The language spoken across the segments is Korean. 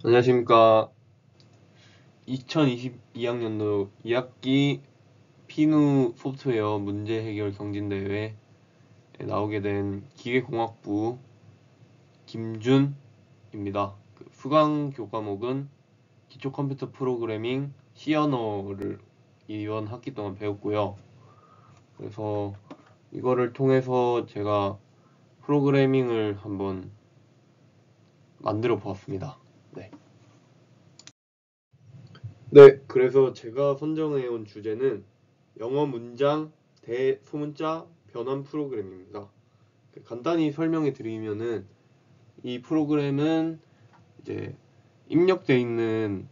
안녕하십니까. 2022학년도 2학기 피누 소프트웨어 문제 해결 경진대회에 나오게 된 기계공학부 김준입니다. 수강 교과목은 기초 컴퓨터 프로그래밍 C 언어를 이번 학기 동안 배웠고요. 그래서 이거를 통해서 제가 프로그래밍을 한번 만들어 보았습니다. 네, 그래서 제가 선정해온 주제는 영어 문장 대소문자 변환 프로그램입니다. 간단히 설명해 드리면은 이 프로그램은 이제 입력되어 있는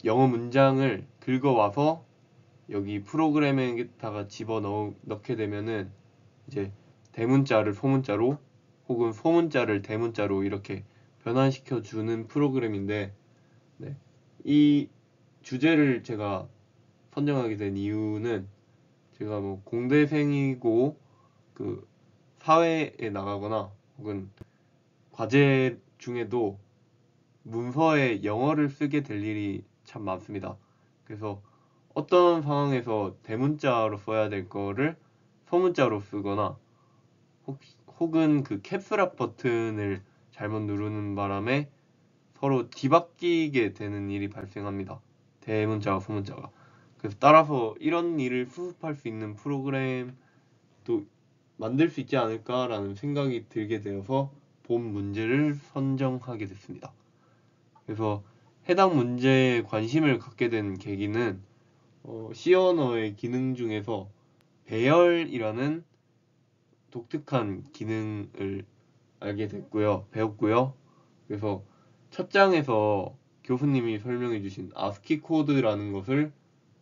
영어 문장을 긁어와서 여기 프로그램에다가 집어넣게 되면은 이제 대문자를 소문자로 혹은 소문자를 대문자로 이렇게 변환시켜 주는 프로그램인데, 네, 이 주제를 제가 선정하게 된 이유는 제가 뭐 공대생이고 그 사회에 나가거나 혹은 과제 중에도 문서에 영어를 쓰게 될 일이 참 많습니다. 그래서 어떤 상황에서 대문자로 써야 될 거를 소문자로 쓰거나 혹은 그 캡슐락 버튼을 잘못 누르는 바람에 서로 뒤바뀌게 되는 일이 발생합니다. 대문자와 소문자가. 그래서 따라서 이런 일을 수습할 수 있는 프로그램도 만들 수 있지 않을까라는 생각이 들게 되어서 본 문제를 선정하게 됐습니다. 그래서 해당 문제에 관심을 갖게 된 계기는 C 언어의 기능 중에서 배열이라는 독특한 기능을 배웠고요. 그래서 첫 장에서 교수님이 설명해 주신 ASCII 코드라는 것을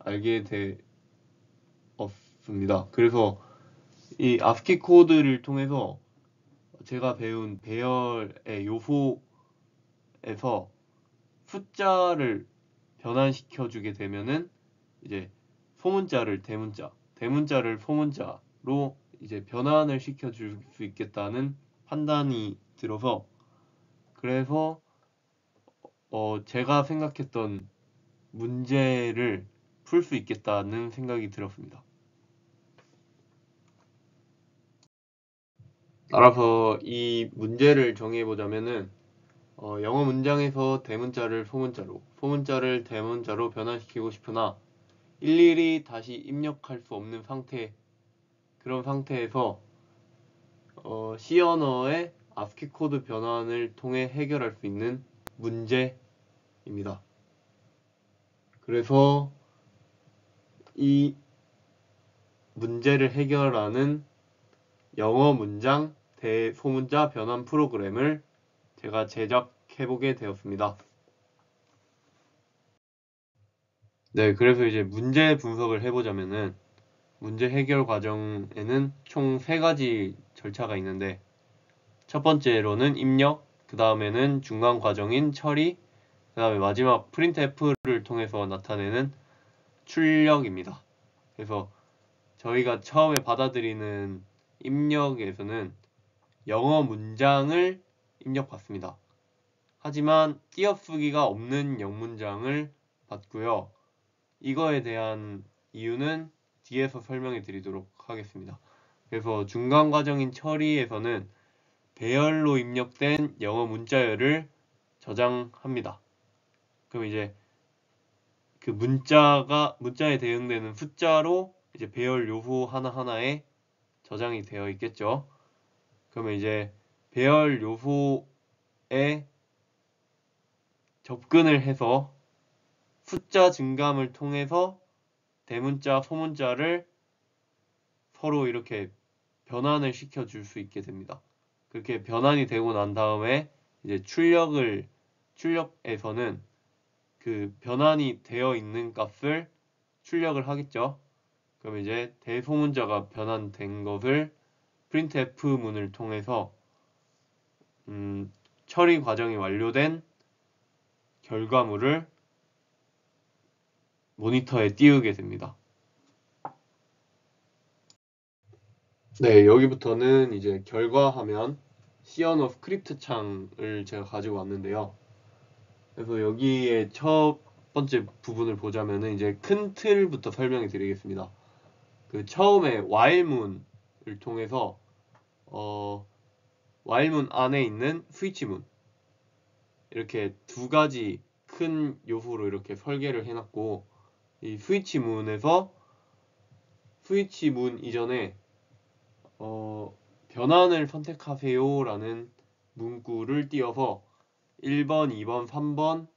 알게 되었습니다. 그래서 이 ASCII 코드를 통해서 제가 배운 배열의 요소에서 숫자를 변환시켜 주게 되면은 이제 소문자를 대문자, 대문자를 소문자로 이제 변환을 시켜 줄 수 있겠다는 판단이 들어서, 그래서 제가 생각했던 문제를 풀 수 있겠다는 생각이 들었습니다. 따라서 이 문제를 정해보자면은 영어 문장에서 대문자를 소문자로, 소문자를 대문자로 변환시키고 싶으나 일일이 다시 입력할 수 없는 그런 상태에서 C 언어의 ASCII 코드 변환을 통해 해결할 수 있는 문제입니다. 그래서 이 문제를 해결하는 영어 문장 대소문자 변환 프로그램을 제가 제작해보게 되었습니다. 네, 그래서 이제 문제 분석을 해보자면은 문제 해결 과정에는 총 3가지 절차가 있는데, 첫 번째로는 입력, 그 다음에는 중간 과정인 처리, 그 다음에 마지막 printf를 통해서 나타내는 출력입니다. 그래서 저희가 처음에 받아들이는 입력에서는 영어 문장을 입력받습니다. 하지만 띄어쓰기가 없는 영문장을 받고요. 이거에 대한 이유는 뒤에서 설명해 드리도록 하겠습니다. 그래서 중간 과정인 처리에서는 배열로 입력된 영어 문자열을 저장합니다. 그럼 이제 그 문자에 대응되는 숫자로 이제 배열 요소 하나하나에 저장이 되어 있겠죠. 그러면 이제 배열 요소에 접근을 해서 숫자 증감을 통해서 대문자, 소문자를 서로 이렇게 변환을 시켜 줄 수 있게 됩니다. 그렇게 변환이 되고 난 다음에 이제 출력에서는 그 변환이 되어 있는 값을 출력을 하겠죠. 그럼 이제 대소문자가 변환된 것을 printf 문을 통해서 처리 과정이 완료된 결과물을 모니터에 띄우게 됩니다. 네, 여기부터는 이제 결과 화면 C 언어 스크립트 창을 제가 가지고 왔는데요. 그래서 여기에 첫 번째 부분을 보자면은 이제 큰 틀부터 설명해 드리겠습니다. 그 처음에 while문을 통해서 while문 안에 있는 스위치문 이렇게 두 가지 큰 요소로 이렇게 설계를 해놨고, 이 스위치문에서 스위치문 이전에 변환을 선택하세요라는 문구를 띄워서 1번, 2번, 3번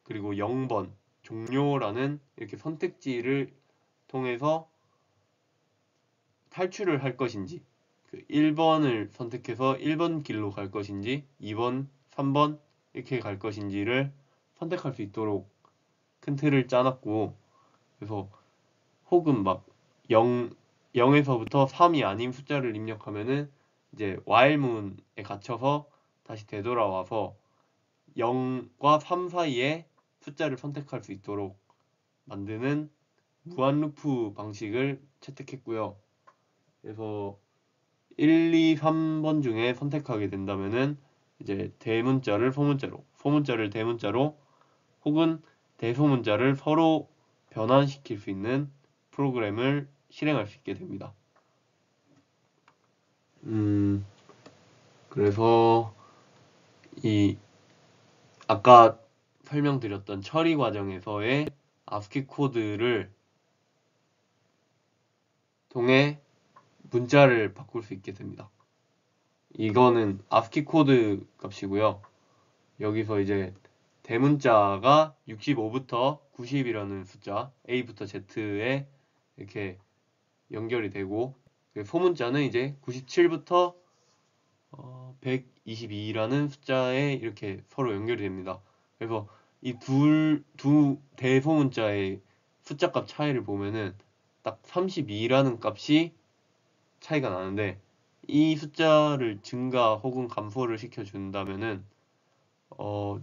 그리고 0번 종료라는 이렇게 선택지를 통해서 탈출을 할 것인지, 그 1번을 선택해서 1번 길로 갈 것인지 2번, 3번 이렇게 갈 것인지를 선택할 수 있도록 큰 틀을 짜놨고, 그래서 혹은 막 0에서부터 3이 아닌 숫자를 입력하면은 이제 while문에 갇혀서 다시 되돌아와서 0과 3 사이에 숫자를 선택할 수 있도록 만드는 무한 루프 방식을 채택했고요. 그래서 1, 2, 3번 중에 선택하게 된다면은 이제 대문자를 소문자로, 소문자를 대문자로, 혹은 대소문자를 서로 변환시킬 수 있는 프로그램을 실행할 수 있게 됩니다. 그래서 이 아까 설명드렸던 처리 과정에서의 ASCII 코드를 통해 문자를 바꿀 수 있게 됩니다. 이거는 ASCII 코드 값이고요. 여기서 이제 대문자가 65부터 90이라는 숫자 A부터 Z에 이렇게 연결이 되고, 소문자는 이제 97부터 122라는 숫자에 이렇게 서로 연결이 됩니다. 그래서 이 두 대소문자의 숫자값 차이를 보면은 딱 32라는 값이 차이가 나는데, 이 숫자를 증가 혹은 감소를 시켜준다면은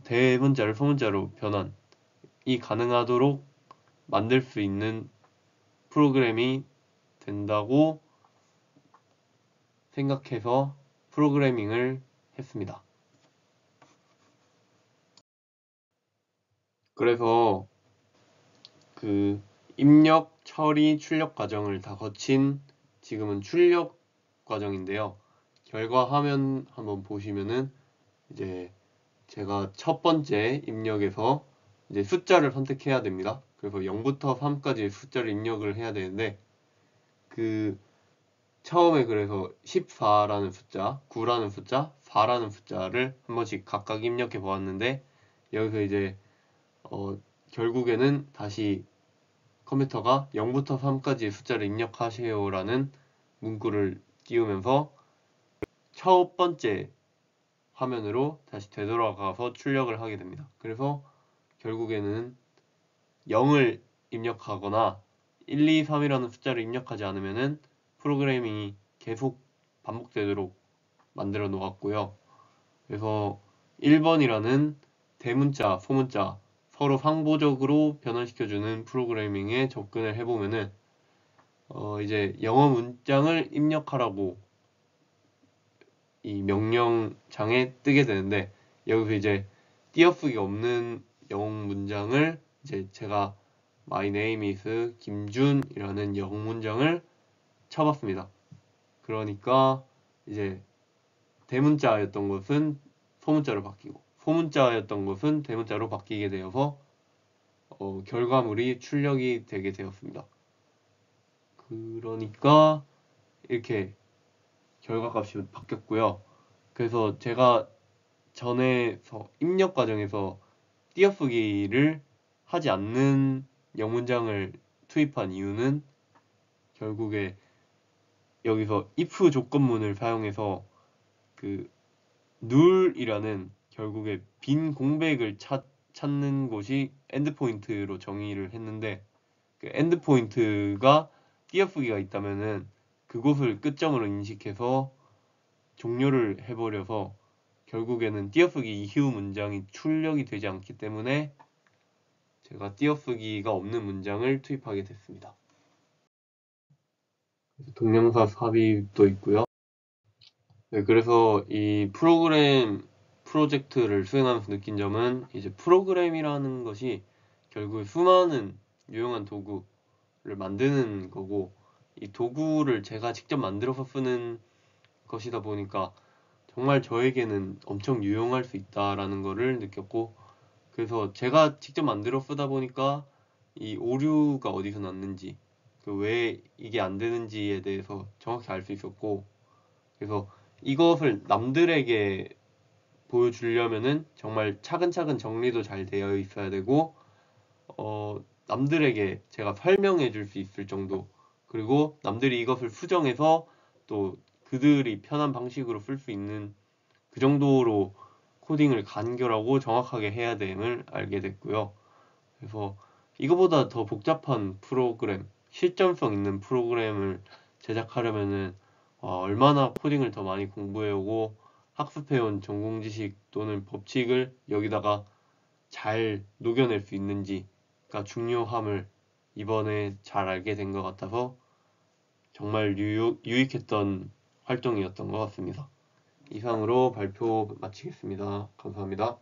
대문자를 소문자로 변환이 가능하도록 만들 수 있는 프로그램이 된다고 생각해서 프로그래밍을 했습니다. 그래서 그 입력, 처리, 출력 과정을 다 거친 지금은 출력 과정인데요. 결과 화면 한번 보시면은 이제 제가 첫 번째 입력에서 이제 숫자를 선택해야 됩니다. 그래서 0부터 3까지 숫자를 입력을 해야 되는데, 그 처음에 그래서 14라는 숫자, 9라는 숫자, 4라는 숫자를 한 번씩 각각 입력해 보았는데, 여기서 이제 결국에는 다시 컴퓨터가 0부터 3까지의 숫자를 입력하세요라는 문구를 띄우면서 첫 번째 화면으로 다시 되돌아가서 출력을 하게 됩니다. 그래서 결국에는 0을 입력하거나 1, 2, 3이라는 숫자를 입력하지 않으면은 프로그램이 계속 반복되도록 만들어 놓았고요. 그래서 1번이라는 대문자, 소문자 서로 상보적으로 변환시켜주는 프로그래밍에 접근을 해보면은 이제 영어 문장을 입력하라고 이 명령창에 뜨게 되는데, 여기서 이제 띄어쓰기 없는 영어 문장을 이제 제가 My name is 김준이라는 영어 문장을 쳐봤습니다. 그러니까 이제 대문자였던 것은 소문자로 바뀌고, 소문자였던 것은 대문자로 바뀌게 되어서 결과물이 출력이 되게 되었습니다. 그러니까 이렇게 결과값이 바뀌었고요. 그래서 제가 전에서 입력 과정에서 띄어쓰기를 하지 않는 영문장을 투입한 이유는 결국에 여기서 if 조건문을 사용해서 그 null이라는 결국에 빈 공백을 찾는 곳이 엔드포인트로 정의를 했는데, 그 엔드포인트가 띄어쓰기가 있다면은 그곳을 끝점으로 인식해서 종료를 해버려서 결국에는 띄어쓰기 이후 문장이 출력이 되지 않기 때문에 제가 띄어쓰기가 없는 문장을 투입하게 됐습니다. 동명사 삽입도 있고요. 네, 그래서 이 프로그램 프로젝트를 수행하면서 느낀 점은 이제 프로그램이라는 것이 결국 수많은 유용한 도구를 만드는 거고, 이 도구를 제가 직접 만들어서 쓰는 것이다 보니까 정말 저에게는 엄청 유용할 수 있다라는 거를 느꼈고, 그래서 제가 직접 만들어 쓰다 보니까 이 오류가 어디서 났는지, 그 왜 이게 안 되는지에 대해서 정확히 알 수 있었고, 그래서 이것을 남들에게 보여주려면은 정말 차근차근 정리도 잘 되어 있어야 되고, 남들에게 제가 설명해 줄 수 있을 정도, 그리고 남들이 이것을 수정해서 또 그들이 편한 방식으로 쓸 수 있는 그 정도로 코딩을 간결하고 정확하게 해야 됨을 알게 됐고요. 그래서 이거보다 더 복잡한 프로그램, 실전성 있는 프로그램을 제작하려면은 얼마나 코딩을 더 많이 공부해오고 학습해온 전공 지식 또는 법칙을 여기다가 잘 녹여낼 수 있는지가 중요함을 이번에 잘 알게 된 것 같아서 정말 유익했던 활동이었던 것 같습니다. 이상으로 발표 마치겠습니다. 감사합니다.